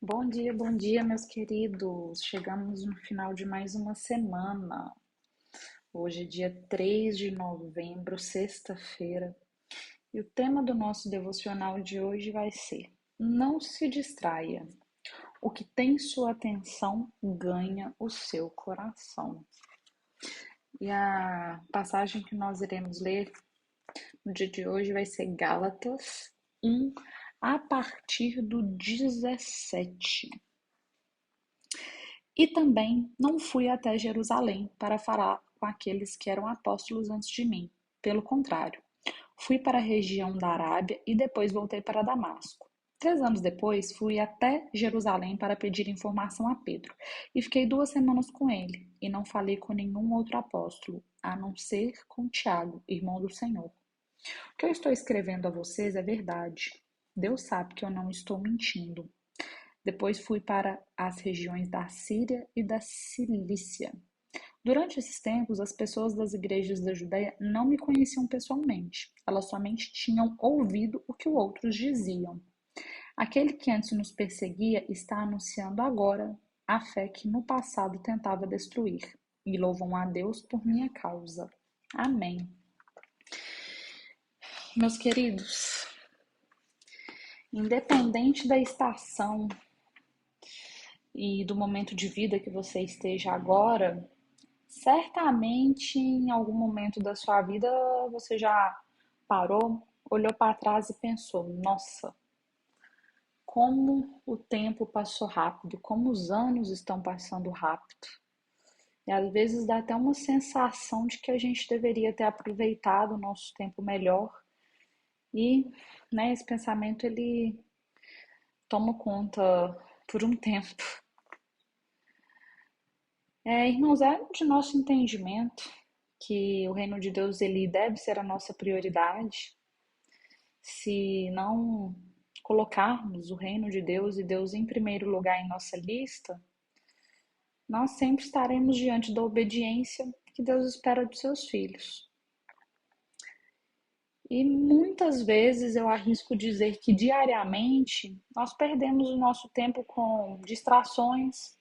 Bom dia, meus queridos. Chegamos no final de mais uma semana. Hoje é dia 3 de novembro, sexta-feira, e o tema do nosso devocional de hoje vai ser: Não se distraia. O que tem sua atenção ganha o seu coração. E a passagem que nós iremos ler no dia de hoje vai ser Gálatas 1, a partir do 17. E também não fui até Jerusalém para falar com aqueles que eram apóstolos antes de mim. Pelo contrário, fui para a região da Arábia e depois voltei para Damasco. 3 anos depois, fui até Jerusalém para pedir informação a Pedro e fiquei 2 semanas com ele. E não falei com nenhum outro apóstolo, a não ser com Tiago, irmão do Senhor. O que eu estou escrevendo a vocês é verdade. Deus sabe que eu não estou mentindo. Depois fui para as regiões da Síria e da Cilícia. Durante esses tempos, as pessoas das igrejas da Judéia não me conheciam pessoalmente. Elas somente tinham ouvido o que os outros diziam. Aquele que antes nos perseguia está anunciando agora a fé que no passado tentava destruir. E louvam a Deus por minha causa. Amém. Meus queridos, independente da estação e do momento de vida que você esteja agora, certamente em algum momento da sua vida você já parou, olhou para trás e pensou: nossa, como o tempo passou rápido, como os anos estão passando rápido. E às vezes dá até uma sensação de que a gente deveria ter aproveitado o nosso tempo melhor. E, né, esse pensamento ele toma conta por um tempo. Irmãos, é de nosso entendimento que o reino de Deus ele deve ser a nossa prioridade. Se não colocarmos o reino de Deus e Deus em primeiro lugar em nossa lista, nós sempre estaremos diante da obediência que Deus espera dos seus filhos. E muitas vezes eu arrisco dizer que diariamente nós perdemos o nosso tempo com distrações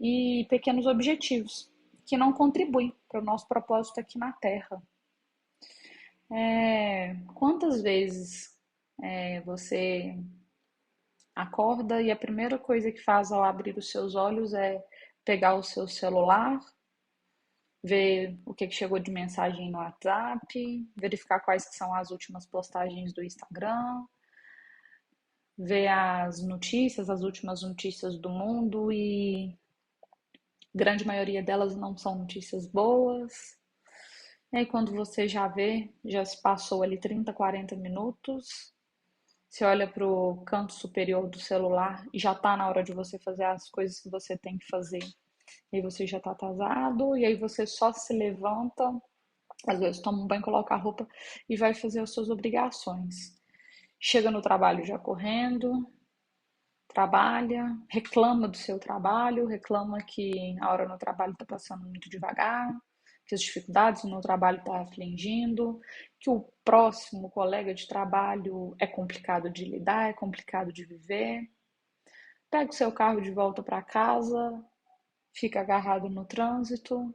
e pequenos objetivos que não contribuem para o nosso propósito aqui na Terra. Quantas vezes você acorda e a primeira coisa que faz ao abrir os seus olhos é pegar o seu celular, ver o que chegou de mensagem no WhatsApp, verificar quais que são as últimas postagens do Instagram, ver as notícias, as últimas notícias do mundo e grande maioria delas não são notícias boas. E aí quando você já vê, já se passou ali 30, 40 minutos. Você olha para o canto superior do celular e já está na hora de você fazer as coisas que você tem que fazer. E aí você já está atrasado, e aí você só se levanta, às vezes toma um banho, coloca a roupa e vai fazer as suas obrigações. Chega no trabalho já correndo, trabalha, reclama do seu trabalho, reclama que a hora no trabalho está passando muito devagar, que as dificuldades no trabalho estão afligindo, que o próximo colega de trabalho é complicado de lidar, é complicado de viver. Pega o seu carro de volta para casa, fica agarrado no trânsito,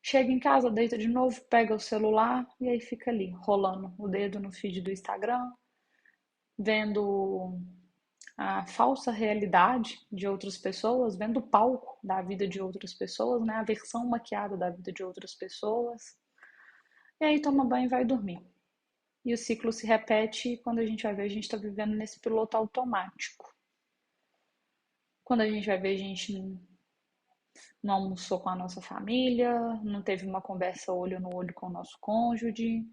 chega em casa, deita de novo, pega o celular e aí fica ali, rolando o dedo no feed do Instagram, vendo a falsa realidade de outras pessoas, vendo o palco da vida de outras pessoas, né? A versão maquiada da vida de outras pessoas. E aí toma banho e vai dormir. E o ciclo se repete e quando a gente vai ver, a gente está vivendo nesse piloto automático. Quando a gente vai ver, a gente não almoçou com a nossa família, não teve uma conversa olho no olho com o nosso cônjuge,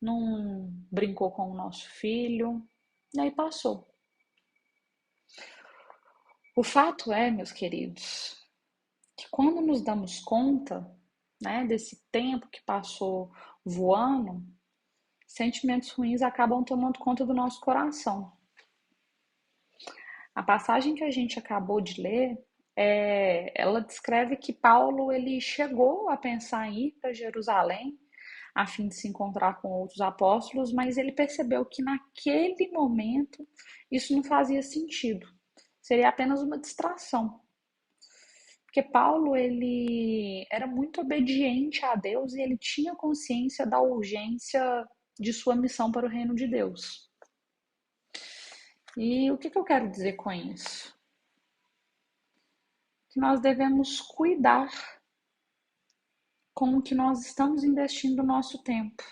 não brincou com o nosso filho, e aí passou. O fato é, meus queridos, que quando nos damos conta, né, desse tempo que passou voando, sentimentos ruins acabam tomando conta do nosso coração. A passagem que a gente acabou de ler, ela descreve que Paulo ele chegou a pensar em ir para Jerusalém a fim de se encontrar com outros apóstolos, mas ele percebeu que naquele momento isso não fazia sentido. seria apenas uma distração. Porque Paulo, ele era muito obediente a Deus e ele tinha consciência da urgência de sua missão para o reino de Deus. E o que eu quero dizer com isso? Que nós devemos cuidar com o que nós estamos investindo o nosso tempo,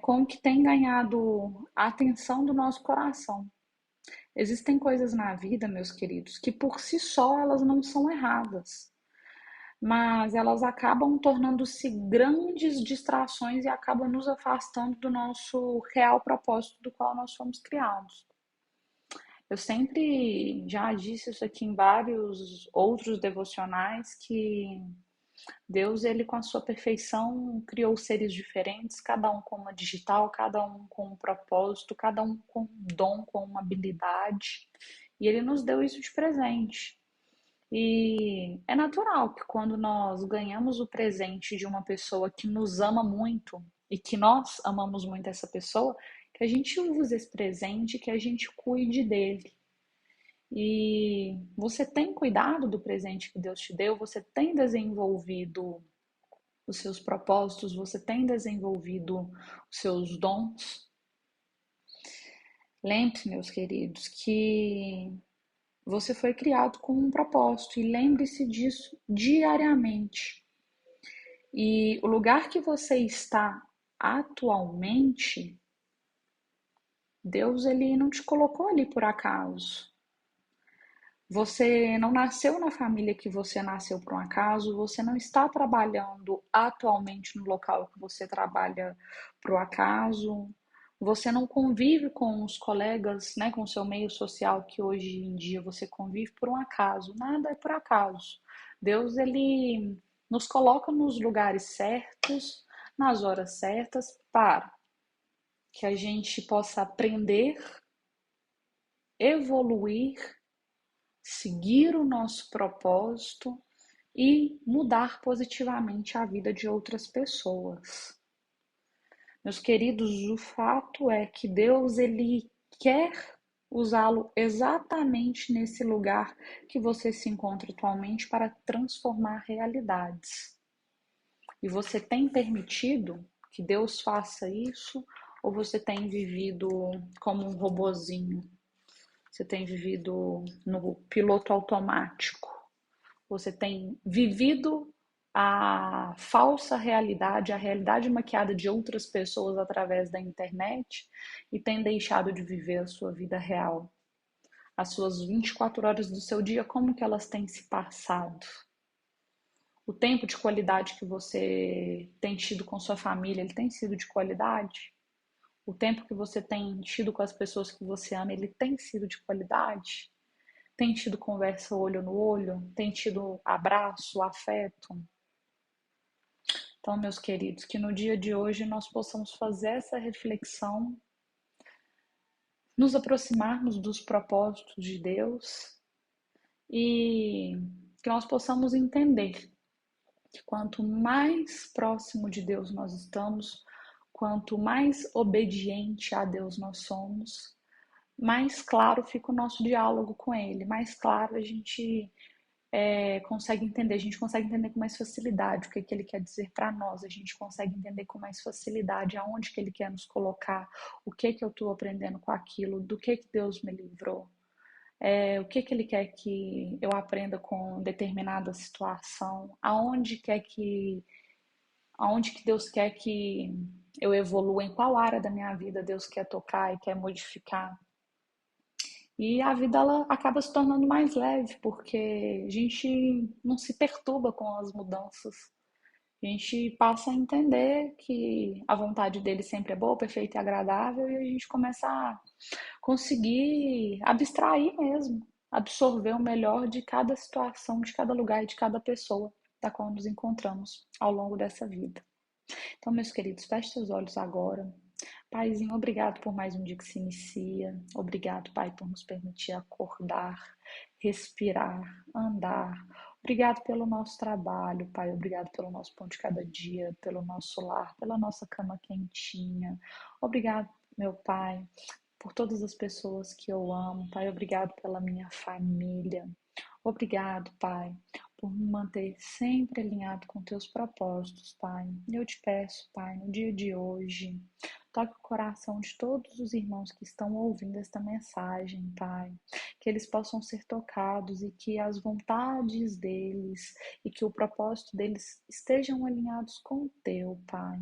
com o que tem ganhado a atenção do nosso coração. Existem coisas na vida, meus queridos, que por si só elas não são erradas, mas elas acabam tornando-se grandes distrações e acabam nos afastando do nosso real propósito do qual nós fomos criados. Eu sempre já disse isso aqui em vários outros devocionais, que Deus, ele com a sua perfeição, criou seres diferentes, cada um com uma digital, cada um com um propósito, cada um com um dom, com uma habilidade, e ele nos deu isso de presente. E é natural que quando nós ganhamos o presente de uma pessoa que nos ama muito e que nós amamos muito essa pessoa, que a gente use esse presente, que a gente cuide dele. E você tem cuidado do presente que Deus te deu? Você tem desenvolvido os seus propósitos? Você tem desenvolvido os seus dons? Lembre-se, meus queridos, que você foi criado com um propósito e lembre-se disso diariamente. E o lugar que você está atualmente, Deus, ele não te colocou ali por acaso. Você não nasceu na família que você nasceu por um acaso, você não está trabalhando atualmente no local que você trabalha por um acaso, você não convive com os colegas, né, com o seu meio social que hoje em dia você convive por um acaso, nada é por acaso. Deus, ele nos coloca nos lugares certos, nas horas certas, para que a gente possa aprender, evoluir, seguir o nosso propósito e mudar positivamente a vida de outras pessoas. Meus queridos, o fato é que Deus, ele quer usá-lo exatamente nesse lugar que você se encontra atualmente para transformar realidades. E você tem permitido que Deus faça isso, ou você tem vivido como um robozinho? Você tem vivido no piloto automático? Você tem vivido a falsa realidade, a realidade maquiada de outras pessoas através da internet e tem deixado de viver a sua vida real? As suas 24 horas do seu dia, como que elas têm se passado? O tempo de qualidade que você tem tido com sua família, ele tem sido de qualidade? O tempo que você tem tido com as pessoas que você ama, ele tem sido de qualidade? Tem tido conversa olho no olho? Tem tido abraço, afeto? Então, meus queridos, que no dia de hoje nós possamos fazer essa reflexão, nos aproximarmos dos propósitos de Deus e que nós possamos entender que quanto mais próximo de Deus nós estamos, quanto mais obediente a Deus nós somos, mais claro fica o nosso diálogo com Ele, mais claro a gente consegue entender, a gente consegue entender com mais facilidade o que, que ele quer dizer para nós, a gente consegue entender com mais facilidade aonde que ele quer nos colocar, o que eu estou aprendendo com aquilo, do que Deus me livrou, o que ele quer que eu aprenda com determinada situação, aonde que Deus quer que eu evolua, em qual área da minha vida Deus quer tocar e quer modificar. E a vida ela acaba se tornando mais leve, porque a gente não se perturba com as mudanças. A gente passa a entender que a vontade dele sempre é boa, perfeita e agradável, e a gente começa a conseguir abstrair mesmo, absorver o melhor de cada situação, de cada lugar e de cada pessoa da qual nos encontramos ao longo dessa vida. Então, meus queridos, feche seus olhos agora. Paizinho, obrigado por mais um dia que se inicia. Obrigado, Pai, por nos permitir acordar, respirar, andar. Obrigado pelo nosso trabalho, Pai. Obrigado pelo nosso pão de cada dia, pelo nosso lar, pela nossa cama quentinha. Obrigado, meu Pai, por todas as pessoas que eu amo. Pai, obrigado pela minha família. Obrigado, Pai, por me manter sempre alinhado com teus propósitos, Pai. Eu te peço, Pai, no dia de hoje, toque o coração de todos os irmãos que estão ouvindo esta mensagem, Pai. Que eles possam ser tocados e que as vontades deles e que o propósito deles estejam alinhados com o teu, Pai.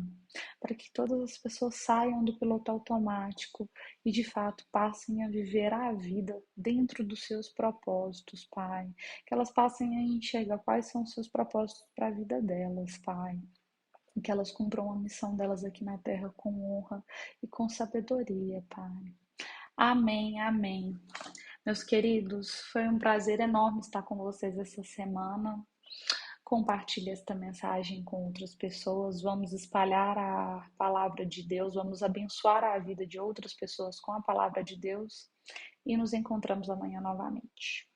Para que todas as pessoas saiam do piloto automático e de fato passem a viver a vida dentro dos seus propósitos, Pai. Que elas passem a enxergar quais são os seus propósitos para a vida delas, Pai. E que elas cumpram a missão delas aqui na terra com honra e com sabedoria, Pai. Amém, amém. Meus queridos, foi um prazer enorme estar com vocês essa semana. Compartilhe esta mensagem com outras pessoas. Vamos espalhar a palavra de Deus, vamos abençoar a vida de outras pessoas com a palavra de Deus e nos encontramos amanhã novamente.